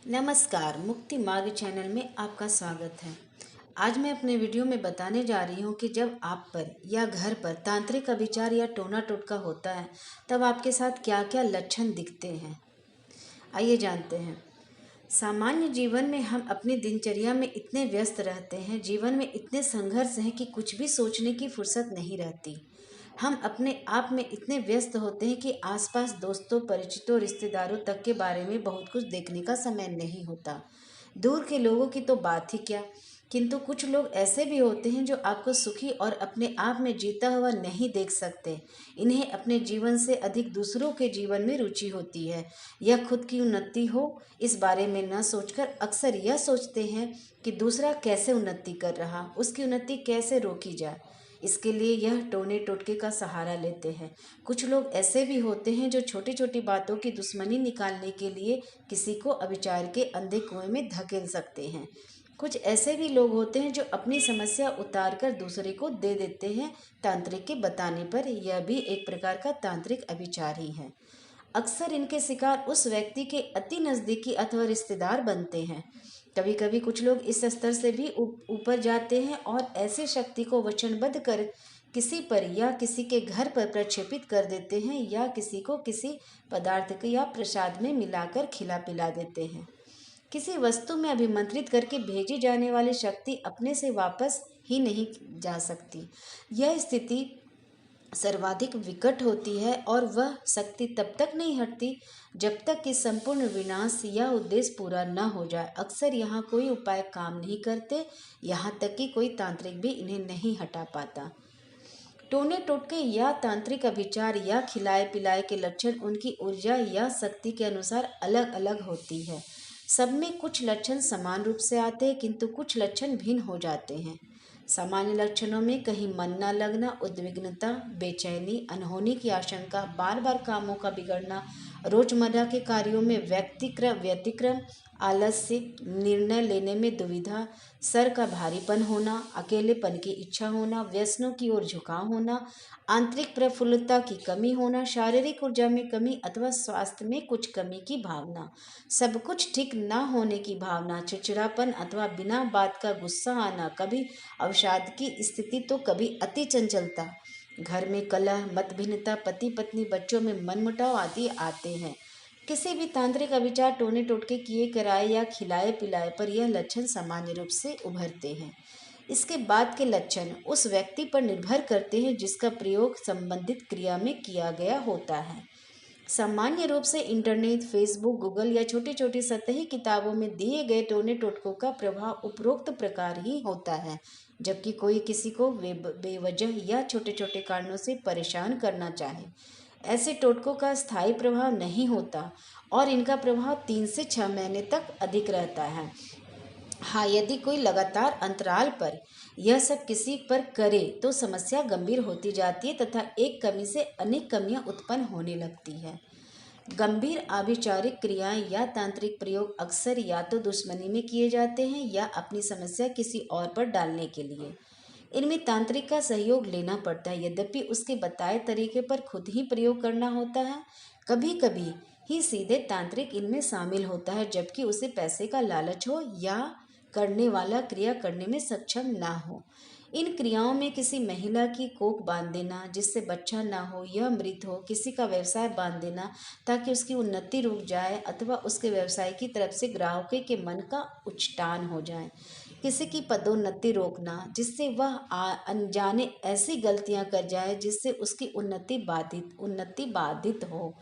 नमस्कार, मुक्ति मार्ग चैनल में आपका स्वागत है। आज मैं अपने वीडियो में बताने जा रही हूँ कि जब आप पर या घर पर तांत्रिक अभिचार या टोना टोटका होता है तब आपके साथ क्या क्या लक्षण दिखते हैं। आइए जानते हैं। सामान्य जीवन में हम अपनी दिनचर्या में इतने व्यस्त रहते हैं, जीवन में इतने संघर्ष हैं कि कुछ भी सोचने की फुर्सत नहीं रहती। हम अपने आप में इतने व्यस्त होते हैं कि आसपास दोस्तों, परिचितों, रिश्तेदारों तक के बारे में बहुत कुछ देखने का समय नहीं होता। दूर के लोगों की तो बात ही क्या, किंतु कुछ लोग ऐसे भी होते हैं जो आपको सुखी और अपने आप में जीता हुआ नहीं देख सकते। इन्हें अपने जीवन से अधिक दूसरों के जीवन में रुचि होती है। यह खुद की उन्नति हो इस बारे में न सोचकर अक्सर यह सोचते हैं कि दूसरा कैसे उन्नति कर रहा, उसकी उन्नति कैसे रोकी जाए। इसके लिए यह टोने टोटके का सहारा लेते हैं। कुछ लोग ऐसे भी होते हैं जो छोटी छोटी बातों की दुश्मनी निकालने के लिए किसी को अविचार के अंधे कुएं में धकेल सकते हैं। कुछ ऐसे भी लोग होते हैं जो अपनी समस्या उतार कर दूसरे को दे देते हैं तांत्रिक के बताने पर। यह भी एक प्रकार का तांत्रिक अभिचार ही है। अक्सर इनके शिकार उस व्यक्ति के अति नज़दीकी अथवा रिश्तेदार बनते हैं। कभी कभी कुछ लोग इस स्तर से भी ऊपर जाते हैं और ऐसी शक्ति को वचनबद्ध कर किसी पर या किसी के घर पर प्रक्षेपित कर देते हैं या किसी को किसी पदार्थ के या प्रसाद में मिलाकर खिला पिला देते हैं। किसी वस्तु में अभिमंत्रित करके भेजी जाने वाली शक्ति अपने से वापस ही नहीं जा सकती। यह स्थिति सर्वाधिक विकट होती है और वह शक्ति तब तक नहीं हटती जब तक कि संपूर्ण विनाश या उद्देश्य पूरा न हो जाए। अक्सर यहाँ कोई उपाय काम नहीं करते, यहाँ तक कि कोई तांत्रिक भी इन्हें नहीं हटा पाता। टोने टोटके या तांत्रिक अभिचार या खिलाए पिलाए के लक्षण उनकी ऊर्जा या शक्ति के अनुसार अलग अलग होती है। सब में कुछ लक्षण समान रूप से आते हैं, किंतु कुछ लक्षण भिन्न हो जाते हैं। सामान्य लक्षणों में कहीं मन न लगना, उद्विग्नता, बेचैनी, अनहोनी की आशंका, बार बार कामों का बिगड़ना, रोजमर्रा के कार्यों में व्यतिक्रम, आलस्य, निर्णय लेने में दुविधा, सर का भारीपन होना, अकेलेपन की इच्छा होना, व्यसनों की ओर झुकाव होना, आंतरिक प्रफुल्लता की कमी होना, शारीरिक ऊर्जा में कमी अथवा स्वास्थ्य में कुछ कमी की भावना, सब कुछ ठीक न होने की भावना, चिड़चिड़ापन अथवा बिना बात का गुस्सा आना, कभी अवसाद की स्थिति तो कभी अति चंचलता, घर में कलह, मतभिन्नता, पति पत्नी बच्चों में मनमुटाव आदि आते हैं। किसी भी तांत्रिक अभिचार टोने टोटके किए कराए या खिलाए पिलाए पर यह लक्षण सामान्य रूप से उभरते हैं। इसके बाद के लक्षण उस व्यक्ति पर निर्भर करते हैं जिसका प्रयोग संबंधित क्रिया में किया गया होता है। सामान्य रूप से इंटरनेट, फेसबुक, गूगल या छोटी छोटी सतही किताबों में दिए गए टोने टोटकों का प्रभाव उपरोक्त प्रकार ही होता है। जबकि कोई किसी को बेवजह या छोटे छोटे कारणों से परेशान करना चाहे, ऐसे टोटकों का स्थायी प्रभाव नहीं होता और इनका प्रभाव 3 से 6 महीने तक अधिक रहता है। हाँ, यदि कोई लगातार अंतराल पर यह सब किसी पर करे तो समस्या गंभीर होती जाती है तथा एक कमी से अनेक कमियां उत्पन्न होने लगती है। गंभीर आभिचारिक क्रियाएं या तांत्रिक प्रयोग अक्सर या तो दुश्मनी में किए जाते हैं या अपनी समस्या किसी और पर डालने के लिए। इनमें तांत्रिक का सहयोग लेना पड़ता है, यद्यपि उसके बताए तरीके पर खुद ही प्रयोग करना होता है। कभी कभी ही सीधे तांत्रिक इनमें शामिल होता है, जबकि उसे पैसे का लालच हो या करने वाला क्रिया करने में सक्षम ना हो। इन क्रियाओं में किसी महिला की कोख बांध देना जिससे बच्चा ना हो, यह मृत हो, किसी का व्यवसाय बांध देना ताकि उसकी उन्नति रुक जाए अथवा उसके व्यवसाय की तरफ से ग्राहकों के मन का उच्चाटन हो जाए, किसी की पदोन्नति रोकना जिससे वह अनजाने ऐसी गलतियां कर जाए जिससे उसकी उन्नति बाधित हो,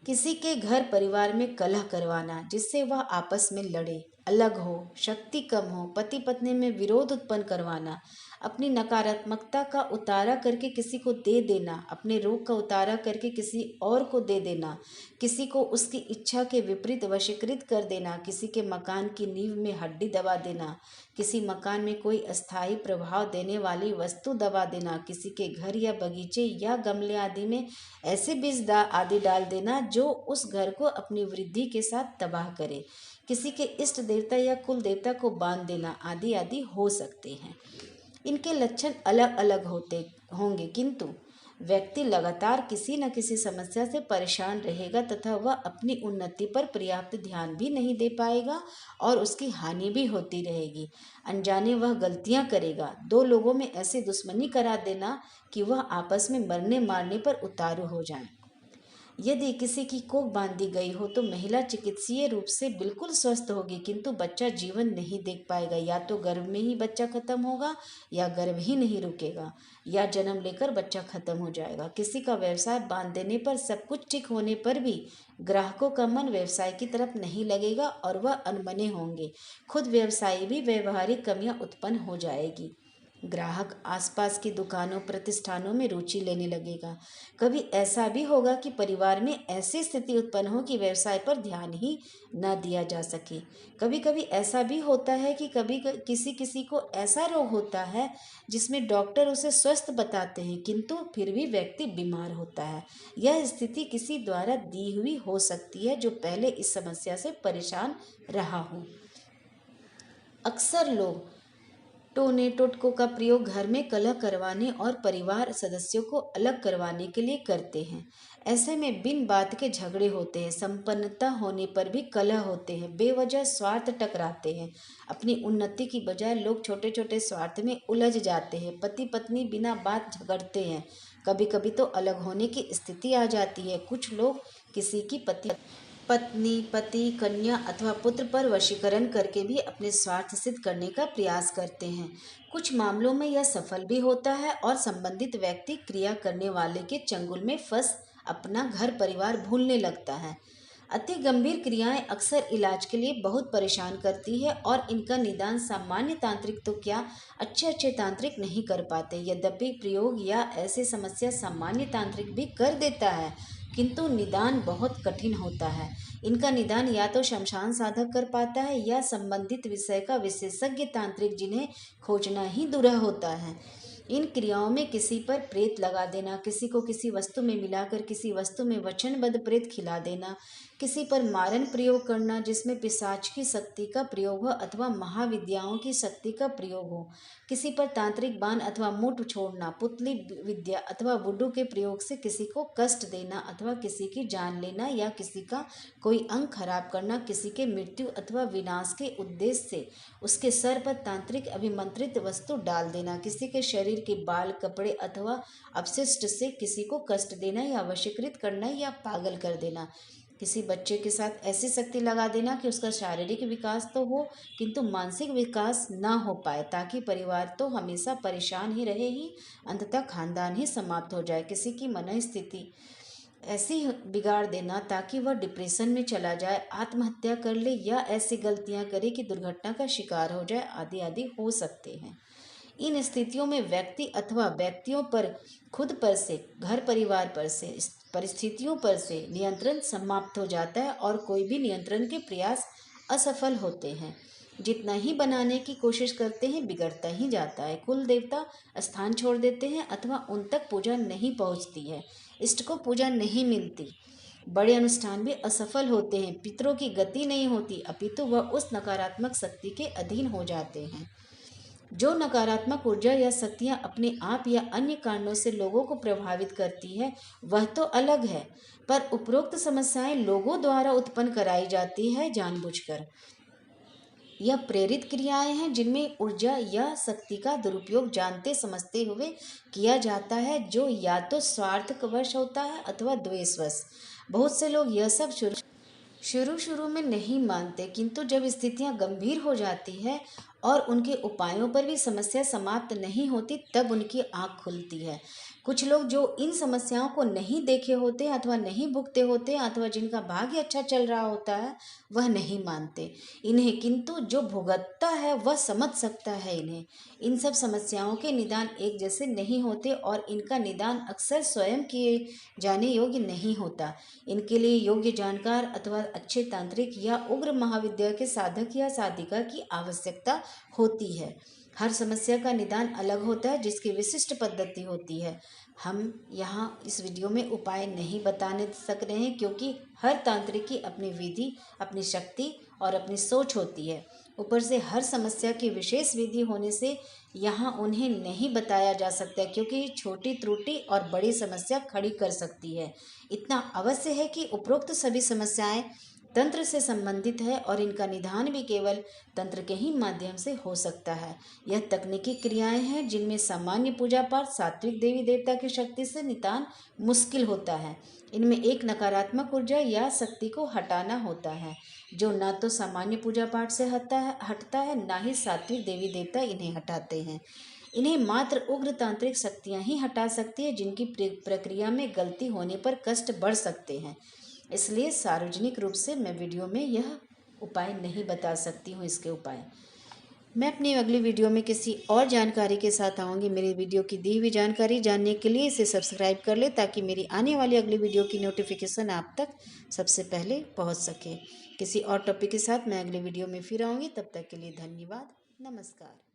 किसी के घर परिवार में कलह करवाना जिससे वह आपस में लड़े, अलग हो, शक्ति कम हो, पति पत्नी में विरोध उत्पन्न करवाना, अपनी नकारात्मकता का उतारा करके किसी को दे देना, अपने रोग का उतारा करके किसी और को दे देना, किसी को उसकी इच्छा के विपरीत वशीकृत कर देना, किसी के मकान की नींव में हड्डी दबा देना, किसी मकान में कोई अस्थायी प्रभाव देने वाली वस्तु दबा देना, किसी के घर या बगीचे या गमले आदि में ऐसे बीज आदि डाल देना जो उस घर को अपनी वृद्धि के साथ तबाह करे, किसी के इष्ट देवता या कुल देवता को बांध देना आदि आदि हो सकते हैं। इनके लक्षण अलग अलग होते होंगे, किंतु व्यक्ति लगातार किसी न किसी समस्या से परेशान रहेगा तथा वह अपनी उन्नति पर पर्याप्त ध्यान भी नहीं दे पाएगा और उसकी हानि भी होती रहेगी। अनजाने वह गलतियां करेगा। दो लोगों में ऐसी दुश्मनी करा देना कि वह आपस में मरने मारने पर उतारू हो जाएं। यदि किसी की कोख बांधी गई हो तो महिला चिकित्सीय रूप से बिल्कुल स्वस्थ होगी, किंतु बच्चा जीवन नहीं देख पाएगा। या तो गर्भ में ही बच्चा खत्म होगा या गर्भ ही नहीं रुकेगा, या जन्म लेकर बच्चा खत्म हो जाएगा। किसी का व्यवसाय बांध देने पर सब कुछ ठीक होने पर भी ग्राहकों का मन व्यवसाय की तरफ नहीं लगेगा और वह अनबने होंगे। खुद व्यवसायी भी व्यवहारिक कमियां उत्पन्न हो जाएगी। ग्राहक आसपास की दुकानों प्रतिष्ठानों में रुचि लेने लगेगा। कभी ऐसा भी होगा कि परिवार में ऐसी स्थिति उत्पन्न हो कि व्यवसाय पर ध्यान ही न दिया जा सके। कभी कभी ऐसा भी होता है कि कभी किसी किसी को ऐसा रोग होता है जिसमें डॉक्टर उसे स्वस्थ बताते हैं, किंतु फिर भी व्यक्ति बीमार होता है। यह स्थिति किसी द्वारा दी हुई हो सकती है जो पहले इस समस्या से परेशान रहा हो। अक्सर लोग टोने टोटकों का प्रयोग घर में कलह करवाने और परिवार सदस्यों को अलग करवाने के लिए करते हैं। ऐसे में बिन बात के झगड़े होते हैं, संपन्नता होने पर भी कलह होते हैं, बेवजह स्वार्थ टकराते हैं। अपनी उन्नति की बजाय लोग छोटे छोटे स्वार्थ में उलझ जाते हैं। पति पत्नी बिना बात झगड़ते हैं। कभी कभी तो अलग होने की स्थिति आ जाती है। कुछ लोग किसी की पत्नी, पति, कन्या अथवा पुत्र पर वशीकरण करके भी अपने स्वार्थ सिद्ध करने का प्रयास करते हैं। कुछ मामलों में यह सफल भी होता है और संबंधित व्यक्ति क्रिया करने वाले के चंगुल में फंस अपना घर परिवार भूलने लगता है। अति गंभीर क्रियाएं अक्सर इलाज के लिए बहुत परेशान करती है और इनका निदान सामान्य तांत्रिक तो क्या, अच्छे तांत्रिक नहीं कर पाते। यद्यपि प्रयोग या ऐसी समस्या सामान्य तांत्रिक भी कर देता है, किंतु निदान बहुत कठिन होता है। इनका निदान या तो शमशान साधक कर पाता है या संबंधित विषय का विशेषज्ञ तांत्रिक, जिन्हें खोजना ही दुरह होता है। इन क्रियाओं में किसी पर प्रेत लगा देना, किसी को किसी वस्तु में मिलाकर किसी वस्तु में वचनबद्ध प्रेत खिला देना, किसी पर मारन प्रयोग करना जिसमें पिशाच की शक्ति का प्रयोग हो अथवा महाविद्याओं की शक्ति का प्रयोग हो, किसी पर तांत्रिक बाण अथवा मुठ छोड़ना, पुतली विद्या अथवा वुडू के प्रयोग से किसी को कष्ट देना अथवा किसी की जान लेना, या किसी का कोई अंग खराब करना, किसी के मृत्यु अथवा विनाश के उद्देश्य से उसके सर पर तांत्रिक अभिमंत्रित वस्तु डाल देना, किसी के शरीर के बाल, कपड़े अथवा अपशिष्ट से किसी को कष्ट देना या वशीकृत करना या पागल कर देना, किसी बच्चे के साथ ऐसी शक्ति लगा देना कि उसका शारीरिक विकास तो हो किंतु मानसिक विकास ना हो पाए, ताकि परिवार तो हमेशा परेशान ही रहे ही, अंततः खानदान ही समाप्त हो जाए। किसी की मनोस्थिति ऐसी बिगाड़ देना ताकि वह डिप्रेशन में चला जाए, आत्महत्या कर ले या ऐसी गलतियां करे कि दुर्घटना का शिकार हो जाए, आदि आदि हो सकते हैं। इन स्थितियों में व्यक्ति अथवा व्यक्तियों पर, खुद पर से, घर परिवार पर से, परिस्थितियों पर से नियंत्रण समाप्त हो जाता है और कोई भी नियंत्रण के प्रयास असफल होते हैं। जितना ही बनाने की कोशिश करते हैं बिगड़ता ही जाता है। कुल देवता स्थान छोड़ देते हैं अथवा उन तक पूजा नहीं पहुंचती है, इष्ट को पूजा नहीं मिलती, बड़े अनुष्ठान भी असफल होते हैं, पितरों की गति नहीं होती, अपितु वह उस नकारात्मक शक्ति के अधीन हो जाते हैं। जो नकारात्मक ऊर्जा या शक्तियां अपने आप या अन्य कारणों से लोगों को प्रभावित करती है वह तो अलग है, पर उपरोक्त समस्याएं लोगों द्वारा उत्पन्न कराई जाती है जानबूझकर। यह प्रेरित क्रियाएं हैं जिनमें ऊर्जा या शक्ति का दुरुपयोग जानते समझते हुए किया जाता है, जो या तो स्वार्थवश होता है अथवा द्वेषवश। बहुत से लोग यह सब शुरू में नहीं मानते, किंतु जब स्थितियां गंभीर हो जाती है और उनके उपायों पर भी समस्या समाप्त नहीं होती तब उनकी आंख खुलती है। कुछ लोग जो इन समस्याओं को नहीं देखे होते अथवा नहीं भुगते होते अथवा जिनका भाग्य अच्छा चल रहा होता है वह नहीं मानते इन्हें, किंतु जो भुगतता है वह समझ सकता है इन्हें। इन सब समस्याओं के निदान एक जैसे नहीं होते और इनका निदान अक्सर स्वयं किए जाने योग्य नहीं होता। इनके लिए योग्य जानकार अथवा अच्छे तांत्रिक या उग्र महाविद्या के साधक या साधिका की आवश्यकता होती है। हर समस्या का निदान अलग होता है जिसकी विशिष्ट पद्धति होती है। हम यहाँ इस वीडियो में उपाय नहीं बताने सक रहे हैं क्योंकि हर तांत्रिक की अपनी विधि, अपनी शक्ति और अपनी सोच होती है। ऊपर से हर समस्या की विशेष विधि होने से यहाँ उन्हें नहीं बताया जा सकता, क्योंकि छोटी त्रुटि और बड़ी समस्या खड़ी कर सकती है। इतना अवश्य है कि उपरोक्त सभी समस्याएं तंत्र से संबंधित है और इनका निदान भी केवल तंत्र के ही माध्यम से हो सकता है। यह तकनीकी क्रियाएं हैं जिनमें सामान्य पूजा पाठ सात्विक देवी देवता की शक्ति से निदान मुश्किल होता है। इनमें एक नकारात्मक ऊर्जा या शक्ति को हटाना होता है, जो न तो सामान्य पूजा पाठ से हटता है, ना ही सात्विक देवी देवता इन्हें हटाते हैं। इन्हें मात्र उग्र तांत्रिक शक्तियां ही हटा सकती है, जिनकी प्रक्रिया में गलती होने पर कष्ट बढ़ सकते हैं। इसलिए सार्वजनिक रूप से मैं वीडियो में यह उपाय नहीं बता सकती हूँ। इसके उपाय मैं अपनी अगली वीडियो में किसी और जानकारी के साथ आऊँगी। मेरी वीडियो की दी हुई जानकारी जानने के लिए इसे सब्सक्राइब कर ले, ताकि मेरी आने वाली अगली वीडियो की नोटिफिकेशन आप तक सबसे पहले पहुँच सके। किसी और टॉपिक के साथ मैं अगली वीडियो में फिर आऊँगी। तब तक के लिए धन्यवाद। नमस्कार।